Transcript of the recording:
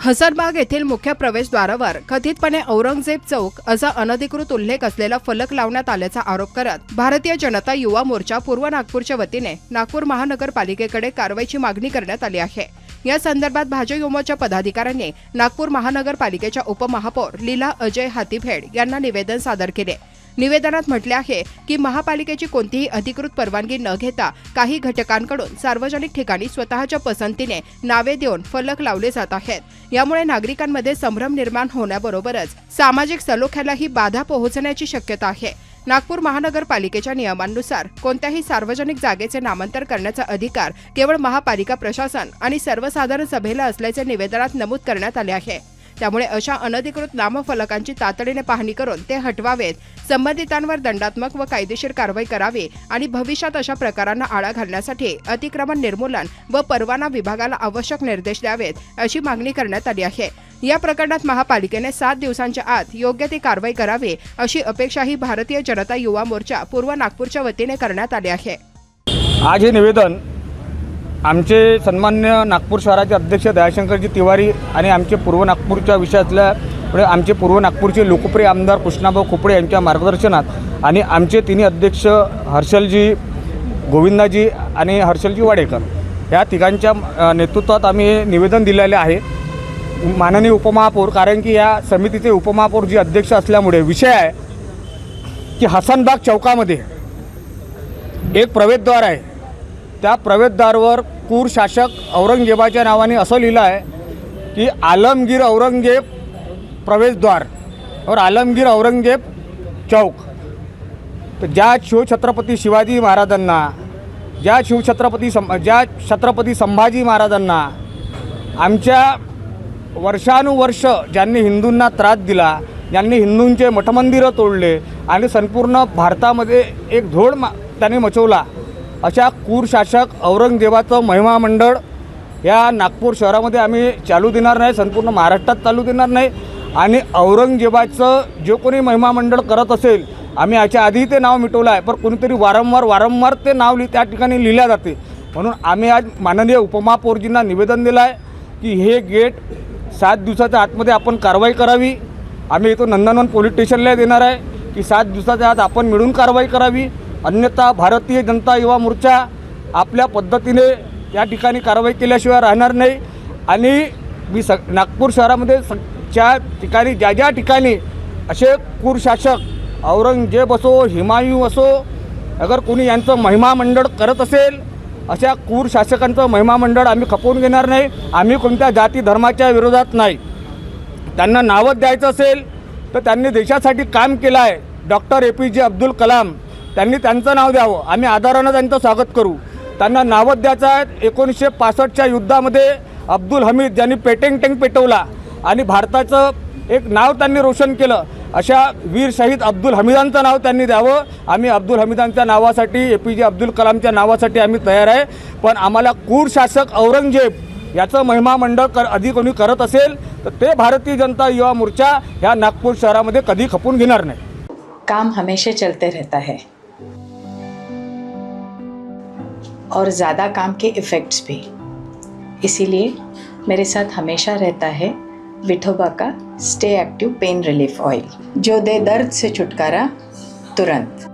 हसनबाग येथील मुख्य प्रवेशद्वारावर कथितपणे औरंगजेब चौक असा अनधिकृत उल्लेख असलेला फलक लावण्यात आल्याचा आरोप करत भारतीय जनता युवा मोर्चा पूर्व नागपूरच्या वतीने नागपूर महानगरपालिकेकडे कारवाईची मागणी करण्यात आली आहे। या संदर्भात भाजप युमोर्चा पदाधिकाऱ्यांनी नागपूर महानगरपालिकेच्या उपमहापौर लीला अजय हाथीभेड यांना निवेदन सादर केले। निवेदनात म्हटले आहे की महापालिकेची कोणतीही अधिकृत परवानगी न घेता काही घटकांकडून सार्वजनिक ठिकाणी स्वतःच्या पसंतीने नावे देऊन फलक लावले जात आहेत। यामुळे नागरिकांमध्ये संभ्रम निर्माण होण्याबरोबरच सामाजिक सलोख्यालाही बाधा पोहोचण्याची शक्यता आहे। नागपूर महानगरपालिकेच्या नियमांनुसार कोणत्याही सार्वजनिक जागेचे नामांतर करण्याचा अधिकार केवळ महापालिका प्रशासन आणि सर्वसाधारण सभेला असल्याचे निवेदनात नमूद करण्यात आले आहे। त्यामुळे अशा अनधिकृत नामफलकांची तातडीने पाहणी करून ते हटवावेत, संबंधितांवर दंडात्मक व कायदेशीर कारवाई करावी आणि भविष्यात अशा प्रकारांना आळा घालण्यासाठी अतिक्रमण निर्मूलन व परवाना विभागाला आवश्यक निर्देश द्यावेत, अशी मागणी करण्यात आली आहे। या प्रकरणात महापालिकेने 7 दिवसांच्या आत योग्य ती कारवाई करावी, अशी अपेक्षाही भारतीय जनता युवा मोर्चा पूर्व नागपूरच्या वतीने करण्यात आली आहे। आज हे निवेदन आमचे सन्मान्य नागपूर शहराचे अध्यक्ष दयाशंकरजी तिवारी आणि आमचे पूर्व नागपूरच्या विषयातल्या आमचे पूर्व नागपूरचे लोकप्रिय आमदार कृष्णाभाऊ खोपडे यांच्या मार्गदर्शनात आणि आमचे तिन्ही अध्यक्ष हर्षलजी गोविंदाजी आणि हर्षलजी वाडेकर या तिघांच्या नेतृत्वात आम्ही हे निवेदन दिलेले आहे माननीय उपमहापौर, कारण की या समितीचे उपमहापौर जी अध्यक्ष असल्यामुळे विषय आहे की हसनबाग चौकामध्ये एक प्रवेशद्वार आहे। त्या प्रवेशद्वारावर कुर शासक औरंगजेबाच्या नावाने असं लिहिलं आहे की आलमगीर औरंगजेब प्रवेशद्वार और आलमगीर औरंगजेब चौक। तर ज्या शिवछत्रपती शिवाजी महाराजांना, ज्या छत्रपती संभाजी महाराजांना आमच्या वर्षानुवर्ष ज्यांनी हिंदूंना त्रास दिला, ज्यांनी हिंदूंचे मठमंदिरं तोडले आणि संपूर्ण भारतामध्ये एक धोड त्यांनी मचवला, अशा क्रूर शासक औरंगजेबाचं महिमा मंडळ या नागपूर शहरामध्ये आम्ही चालू देणार नाही, संपूर्ण महाराष्ट्रात चालू देणार नाही। आणि औरंगजेबाचं जो कोणी महिमा मंडळ करत असेल, आम्ही याच्या आधी ते नाव मिटवलं आहे, पण कोणीतरी वारंवार ते नाव त्या ठिकाणी लिहिल्या जाते। म्हणून आम्ही आज माननीय उपमहापौरजींना निवेदन दिलं आहे की हे गेट 7 दिवसाच्या आतमध्ये आपण कारवाई करावी। आम्ही इथं नंदनवन पोलीस स्टेशनला देणार आहे की 7 दिवसाच्या आत आपण मिळून कारवाई करावी, अन्यथा भारतीय जनता युवा मोर्चा आपल्या पद्धतीने या ठिकाणी कारवाई केल्याशिवाय राहणार नाही। आणि मी नागपूर शहरामध्ये ठिकाणी ज्या ठिकाणी असे क्रूर शासक औरंगजेब असो, हिमायू असो, अगर कोणी यांचं महिमा मंडळ करत असेल, अशा क्रूर शासकांचं महिमा मंडळ आम्ही खपवून घेणार नाही। आम्ही कोणत्या जाती धर्माच्या विरोधात नाही। त्यांना नावं द्यायचं असेल तर त्यांनी देशासाठी काम केलं आहे। डॉक्टर APJ अब्दुल कलाम त्यांनी त्यांचं नाव द्यावं, आम्ही आदरानं त्यांचं स्वागत करू। त्यांना नावं द्यायचं आहे 1965च्या युद्धामध्ये अब्दुल हमीद ज्यांनी पेटेंग टँक पेटवला आणि भारताचं एक नाव त्यांनी रोशन केलं, अशा वीर शहीद अब्दुल हमीदांचं नाव त्यांनी द्यावं। आम्ही अब्दुल हमीदांच्या नावासाठी, APJ अब्दुल कलामच्या नावासाठी आम्ही तयार आहे। पण आम्हाला क्रूर शासक औरंगजेब याचं महिमा मंडळ अधिक कोणी करत असेल तर ते भारतीय जनता युवा मोर्चा ह्या नागपूर शहरामध्ये कधी खपून घेणार नाही। काम हमेशा चलते रहता है और ज़्यादा काम के इफ़ेक्ट्स भी, इसीलिए मेरे साथ हमेशा रहता है विठोबा का stay active pain relief oil, जो दे दर्द से छुटकारा तुरंत।